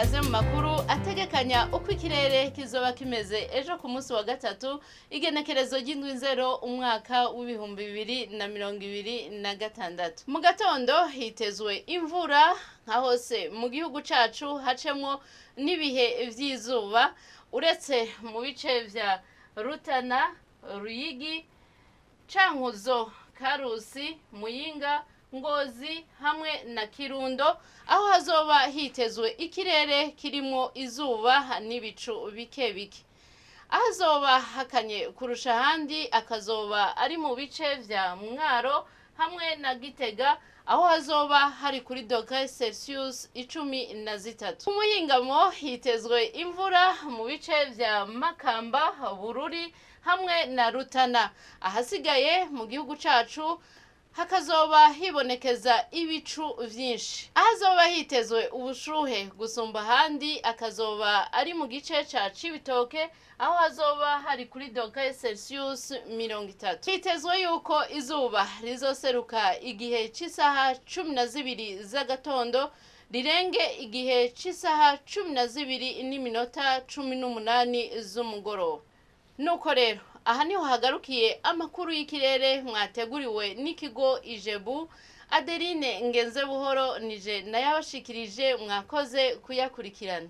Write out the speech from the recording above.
Kaze mu makuru ategekanya uko ikirere kizoba kimeze ejo ku munsi wa gatatu igenekerezo ry'indwinzero umwaka w'ibihumbi 2026. Mu gatondo hitezwe imvura nka hose mu gihugu cacu hacemwo n'ibihe vy'izuba uretse mu bice vya Rutana, Ruyigi, Cankuzo, Karusi, Muyinga, Ngozi hamwe na Kirundo aho hazoba hitezwe ikirere kirimwo izuba n'ibicu bike bike. Ahazoba hakanye kurusha handi akazoba ari mu bice vya Mwaro hamwe na Gitega aho hazoba hari kuri °C 13. Ku muhingamo hitezwe imvura mu bice vya Makamba, Bururi hamwe na Rutana. Ahasigaye mu gihugu cacu hakazoba hibonekeza ibicu vyinshi. Ahazoba hitezwe ubushuhe gusumba handi akazoba ari mu gice ca Cibitoke aho hazoba hari kuri °C 30. Hitezwe yuko izuba rizoseruka igihe c'isaha 12 z'agatondo rirenge igihe c'isaha 12:18 z'umugoroba. Nuko rero aha niho hagarukiye amakuru y'ikirere mwateguriwe n'ikigo Ijebu. Adeline Ngenze buhoro nije nayabashikirije, mwakoze kuyakurikirana.